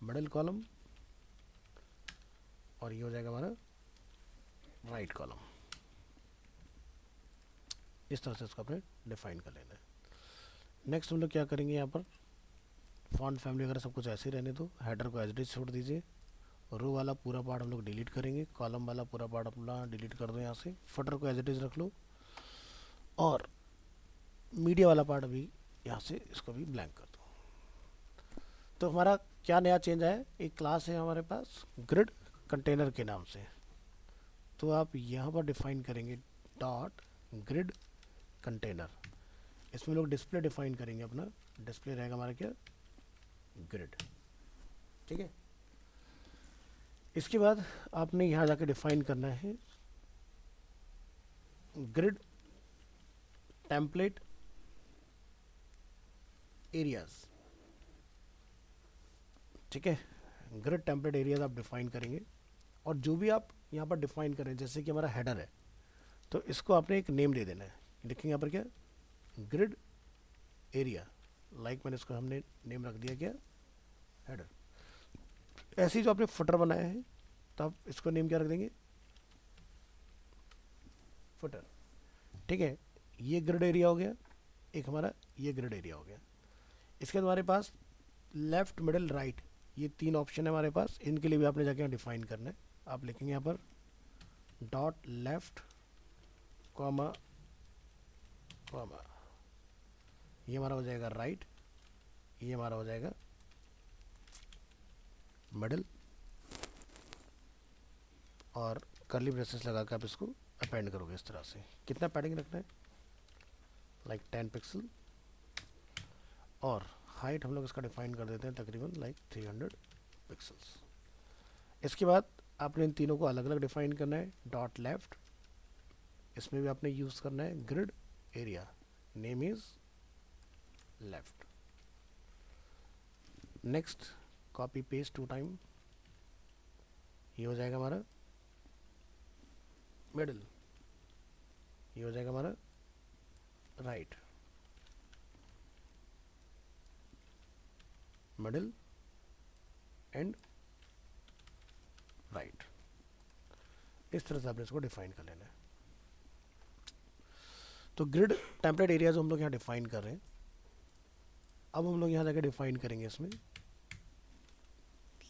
मिडिल कॉलम, और ये हो जाएगा हमारा राइट कॉलम। इस तरह से इसको आपने डिफाइन कर लेना है। नेक्स्ट हम लोग क्या करेंगे, यहाँ पर फॉन्ट फैमिली वगैरह सब कुछ ऐसे ही रहने दो, हेडर को एज इट इज छोड़ दीजिए, रो वाला पूरा पार्ट हम लोग डिलीट करेंगे, कॉलम वाला पूरा पार्ट अपना डिलीट कर दो यहाँ से, फुटर को एज इट इज रख लो, और मीडिया वाला पार्ट भी यहाँ से इसको भी ब्लैंक कर दो। तो हमारा क्या नया चेंज आया, एक क्लास है हमारे पास ग्रिड कंटेनर के नाम से। तो आप यहाँ पर डिफाइन करेंगे डॉट ग्रिड कंटेनर, इसमें लोग डिस्प्ले डिफाइन करेंगे अपना, डिस्प्ले रहेगा हमारा क्या, ग्रिड, ठीक है। इसके बाद आपने यहाँ जाके डिफाइन करना है ग्रिड टेम्पलेट एरियाज, ठीक है। ग्रिड टेम्पलेट एरियाज आप डिफाइन करेंगे, और जो भी आप यहाँ पर डिफाइन करें, जैसे कि हमारा हेडर है, तो इसको आपने एक नेम दे देना है, लिखेंगे यहाँ पर क्या, ग्रिड एरिया, लाइक मैंने इसको हमने नेम रख दिया क्या, हेडर। ऐसे ही जो आपने फुटर बनाया है, तो आप इसको नेम क्या रख देंगे, फुटर, ठीक है। ये ग्रिड एरिया हो गया, एक हमारा ये ग्रिड एरिया हो गया। इसके बाद हमारे पास लेफ्ट मिडिल राइट, ये तीन ऑप्शन है हमारे पास, इनके लिए भी आपने जाके डिफाइन करना है। आप लिखेंगे यहाँ पर डॉट लेफ्ट कॉमा कॉमा, ये हमारा हो जाएगा राइट, ये हमारा हो जाएगा मिडिल, और कर्ली ब्रेसेस लगा कर आप इसको अपेंड करोगे इस तरह से। कितना पैडिंग रखना है, लाइक 10 पिक्सल, और हाइट हम लोग इसका डिफाइन कर देते हैं तकरीबन लाइक 300 पिक्सल्स। इसके बाद आपने इन तीनों को अलग अलग डिफाइन करना है। डॉट लेफ्ट, इसमें भी आपने यूज करना है grid area, name is left. Next copy paste 2 time, ये हो जाएगा हमारा मिडिल, ये हो जाएगा हमारा राइट, मिडिल एंड राइट। इस तरह से आपने इसको डिफाइन कर लेना है। तो ग्रिड टेम्पलेट एरिया जो हम लोग यहाँ डिफाइन कर रहे हैं, अब हम लोग यहाँ जाकर डिफाइन करेंगे इसमें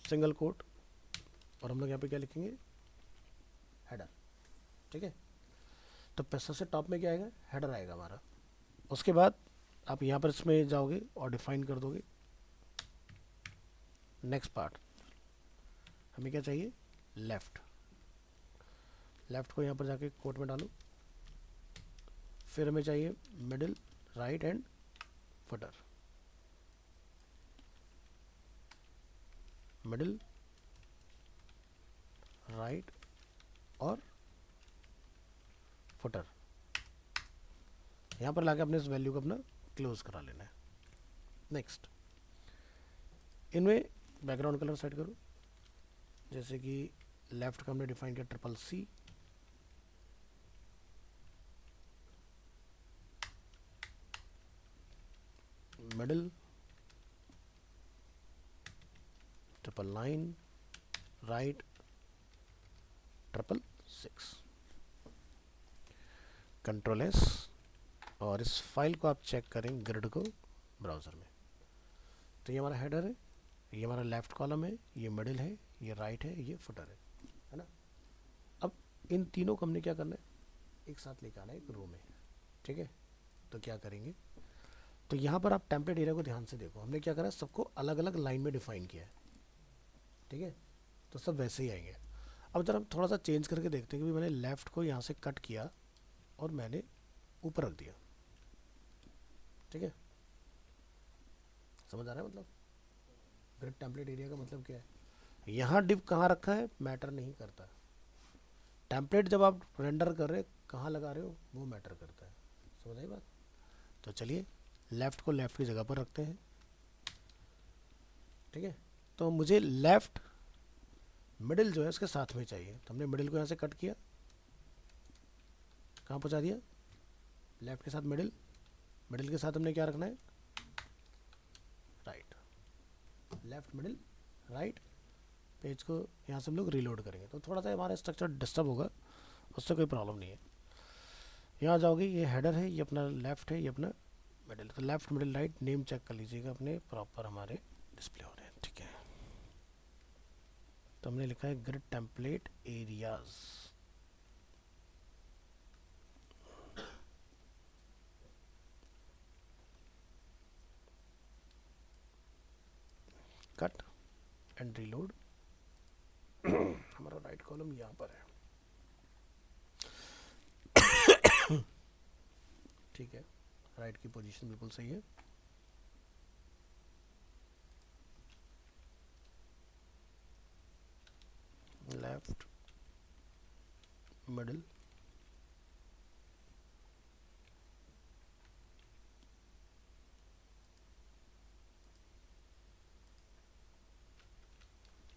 सिंगल कोट, और हम लोग यहाँ पे क्या लिखेंगे, हेडर। ठीक है, तो सबसे टॉप में क्या आएगा, हेडर आएगा हमारा। उसके बाद आप यहाँ पर इसमें जाओगे और डिफाइन कर दोगे नेक्स्ट पार्ट। हमें क्या चाहिए, लेफ्ट। लेफ्ट को यहाँ पर जाके कोट में डालो। फिर हमें चाहिए middle, right and footer. Middle, right और फुटर। यहाँ पर लाके अपने इस वैल्यू को अपना क्लोज करा लेना है। नेक्स्ट, इनमें बैकग्राउंड कलर सेट करो। जैसे कि लेफ्ट का हमने डिफाइन किया CCC, middle 999, right 666। Control S, और इस फाइल को आप चेक करें ग्रिड को ब्राउज़र में। तो ये हमारा हेडर है, ये हमारा लेफ्ट कॉलम है, ये मिडिल है, ये राइट है, ये फुटर है ना। अब इन तीनों को हमने क्या करना है, एक साथ लेकर आना है एक रो में। ठीक है, तो क्या करेंगे, तो यहाँ पर आप टेम्पलेट एरिया को ध्यान से देखो। हमने क्या करा, सबको अलग अलग लाइन में डिफाइन किया है। ठीक है, तो सब वैसे ही आएंगे। अब जरा हम थोड़ा सा चेंज करके देखते हैं कि मैंने लेफ्ट को यहाँ से कट किया और मैंने ऊपर रख दिया। ठीक है, समझ आ रहा है मतलब ग्रिड टेम्पलेट एरिया का मतलब क्या है। यहाँ डिव कहाँ रखा है मैटर नहीं करता। टेम्पलेट जब आप रेंडर कर रहे कहाँ लगा रहे हो वो मैटर करता है। समझ आई बात। तो चलिए लेफ्ट को लेफ्ट की जगह पर रखते हैं। ठीक है, तो मुझे लेफ्ट मिडिल जो है उसके साथ में चाहिए। तो हमने मिडिल को यहाँ से कट किया, कहाँ पहुँचा दिया, लेफ्ट के साथ मिडिल, मिडिल के साथ हमने क्या रखना है, right. Left middle right. Page को यहाँ से हम लोग रीलोड करेंगे तो थोड़ा सा हमारा स्ट्रक्चर डिस्टर्ब होगा, उससे कोई प्रॉब्लम नहीं है। यहाँ जाओगे, ये हेडर है, ये अपना लेफ्ट है, ये अपना मिडिल। तो left middle right name check कर लीजिएगा अपने, प्रॉपर हमारे डिस्प्ले हो रहे हैं। ठीक है, तो हमने लिखा है grid template areas. Cut and reload. हमारा राइट कॉलम यहाँ पर है। ठीक है, राइट की पोजीशन बिल्कुल सही है। Left middle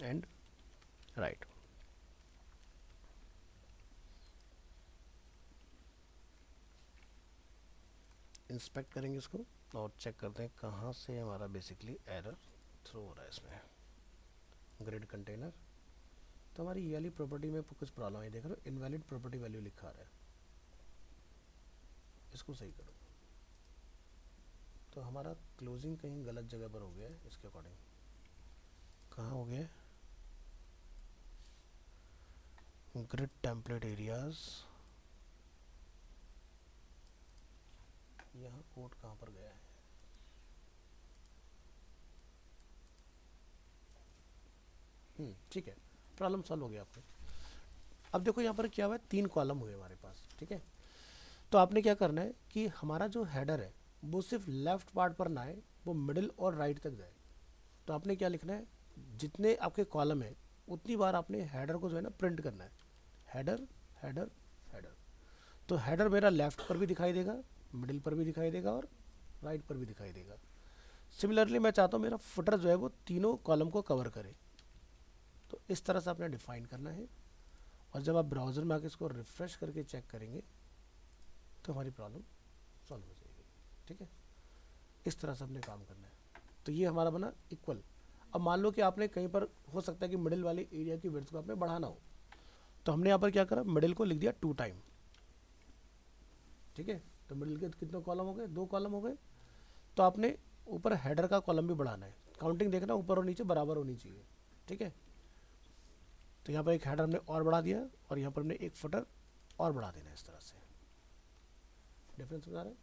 and right. Inspect करेंगे इसको और चेक करते हैं कहाँ से हमारा बेसिकली एरर थ्रो हो रहा है इसमें। ग्रिड कंटेनर, तो हमारी ये वाली प्रॉपर्टी में कुछ प्रॉब्लम है। देख रहे हो इनवैलिड प्रॉपर्टी वैल्यू लिखा रहा है, इसको सही करो। तो हमारा क्लोजिंग कहीं गलत जगह पर हो गया है। इसके अकॉर्डिंग कहाँ हो गया है, ग्रिड टेम्पलेट एरियाज, यहाँ कोड कहाँ पर गया है। ठीक है, प्रॉब्लम सॉल्व हो गया आपने। अब देखो यहाँ पर क्या हुआ है, 3 कॉलम हुए हमारे पास। ठीक है, तो आपने क्या करना है कि हमारा जो हेडर है वो सिर्फ लेफ्ट पार्ट पर ना आए, वो मिडिल और राइट तक जाए। तो आपने क्या लिखना है, जितने आपके कॉलम है उतनी बार आपने हेडर को जो है ना प्रिंट करना है, हेडर हेडर हेडर। तो हेडर मेरा लेफ्ट पर भी दिखाई देगा, मिडिल पर भी दिखाई देगा और राइट पर भी दिखाई देगा। सिमिलरली मैं चाहता हूँ मेरा फुटर जो है वो तीनों कॉलम को कवर करे, तो इस तरह से आपने डिफाइन करना है। और जब आप ब्राउज़र में आके इसको रिफ़्रेश करके चेक करेंगे तो हमारी प्रॉब्लम सॉल्व हो जाएगी। ठीक है, इस तरह से आपने काम करना है। तो ये हमारा बना इक्वल। अब मान लो कि आपने कहीं पर हो सकता है कि मिडिल वाले एरिया की विड्थ को आपने बढ़ाना हो, तो हमने यहाँ पर क्या करा, मिडिल को लिख दिया 2 टाइम। ठीक है, तो मिडिल के कितने कॉलम हो गए, 2 कॉलम हो गए। तो आपने ऊपर हेडर का कॉलम भी बढ़ाना है, काउंटिंग देखना ऊपर और नीचे बराबर होनी चाहिए। ठीक है, तो यहाँ पर एक हेडर हमने और बढ़ा दिया और यहाँ पर हमने एक फुटर और बढ़ा देना है। इस तरह से डिफरेंस बता रहे हैं।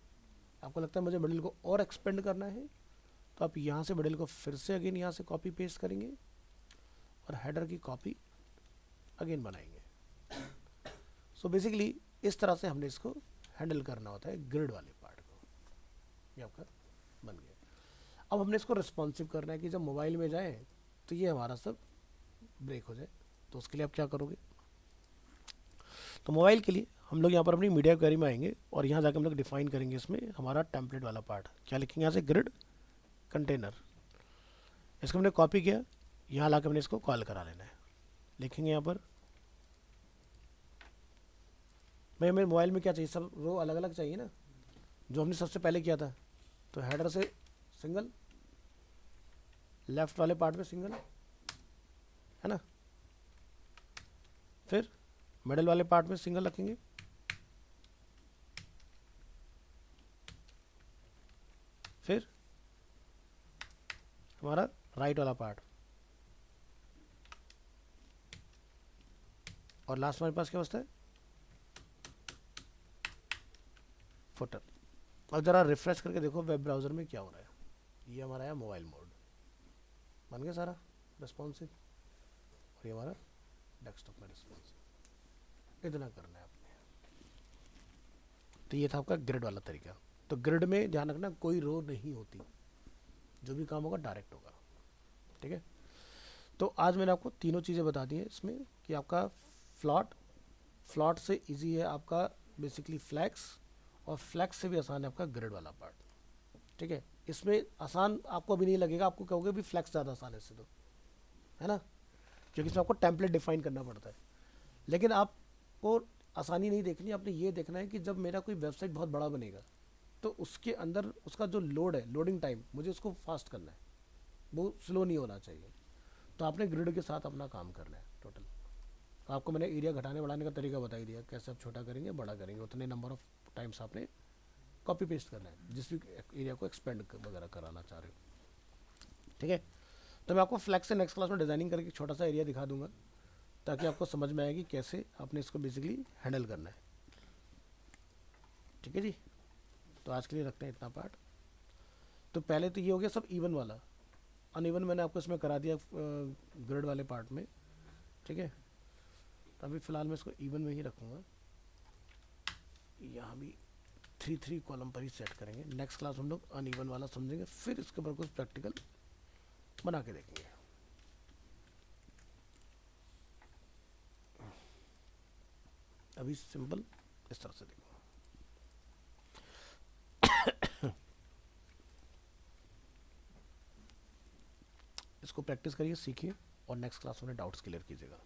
आपको लगता है मुझे मिडिल को और एक्सपेंड करना है, तो आप यहाँ से मिडिल को फिर से अगेन यहाँ से कॉपी पेस्ट करेंगे और हेडर की कॉपी अगेन बनाएंगे। सो बेसिकली इस तरह से हमने इसको हैंडल करना होता है ग्रिड वाले पार्ट को। ये आपका बन गया। अब हमने इसको रिस्पॉन्सिव करना है कि जब मोबाइल में जाए तो ये हमारा सब ब्रेक हो जाए। तो उसके लिए आप क्या करोगे, तो मोबाइल के लिए हम लोग यहाँ पर अपनी मीडिया क्वेरी में आएंगे और यहाँ जाकर हम लोग डिफाइन करेंगे इसमें हमारा टेम्पलेट वाला पार्ट। क्या लिखेंगे यहाँ से, ग्रिड कंटेनर। इसको हमने कॉपी किया, यहाँ ला के हमने इसको कॉल करा लेना है। लिखेंगे यहाँ पर, मैं मेरे मोबाइल में क्या चाहिए, सब रो अलग अलग चाहिए ना, जो हमने सबसे पहले किया था। तो हेडर से सिंगल, लेफ्ट वाले पार्ट में सिंगल है ना, फिर मिडिल वाले पार्ट में सिंगल रखेंगे, फिर हमारा राइट वाला पार्ट, और लास्ट हमारे पास क्या बचता है, फुटर। अब जरा रिफ्रेश करके देखो वेब ब्राउज़र में क्या हो रहा है। ये हमारा है मोबाइल मोड, बन गया सारा रिस्पॉन्सिव, और ये हमारा डेस्कटॉप में रिस्पॉन्सिव। इतना करना है आपने। तो ये था आपका ग्रिड वाला तरीका। तो ग्रिड में ध्यान रखना कोई रो नहीं होती, जो भी काम होगा डायरेक्ट होगा। ठीक है, तो आज मैंने आपको तीनों चीज़ें बता दी हैं इसमें कि आपका फ्लॉट से इजी है आपका बेसिकली फ्लैक्स, और फ्लैक्स से भी आसान है आपका ग्रिड वाला पार्ट। ठीक है, इसमें आसान आपको अभी नहीं लगेगा, आपको कहोगे भी फ्लैक्स ज़्यादा आसान है इससे, तो है ना, क्योंकि इसमें आपको टेम्पलेट डिफाइन करना पड़ता है। लेकिन आपको आसानी नहीं देखनी, आपने ये देखना है कि जब मेरा कोई वेबसाइट बहुत बड़ा बनेगा तो उसके अंदर उसका जो लोड है, लोडिंग टाइम, मुझे उसको फास्ट करना है, वो स्लो नहीं होना चाहिए। तो आपने ग्रिड के साथ अपना काम करना है टोटल। आपको मैंने एरिया घटाने बढ़ाने का तरीका बता ही दिया, कैसे आप छोटा करेंगे बड़ा करेंगे, उतने नंबर ऑफ टाइम्स आपने कॉपी पेस्ट करना है जिस भी एरिया को एक्सपेंड वगैरह कराना चाह रहे हो। ठीक है, तो मैं आपको फ्लैक्स से नेक्स्ट क्लास में डिज़ाइनिंग करके छोटा सा एरिया दिखा दूंगा, ताकि आपको समझ में आएगी कैसे आपने इसको बेसिकली हैंडल करना है। ठीक है जी, तो आज के लिए रखते हैं इतना पार्ट। तो पहले तो ये हो गया सब इवन वाला, अनइवन मैंने आपको इसमें करा दिया ग्रिड वाले पार्ट में। ठीक है, तो अभी फ़िलहाल मैं इसको इवन में ही रखूँगा, यहाँ भी 3 कॉलम पर ही सेट करेंगे। नेक्स्ट क्लास हम लोग अनइवन वाला समझेंगे, फिर इसके ऊपर कुछ प्रैक्टिकल बना के देखेंगे। अभी सिंपल इस तरह से देखो। इसको प्रैक्टिस करिए, सीखिए, और नेक्स्ट क्लास में डाउट्स क्लियर कीजिएगा।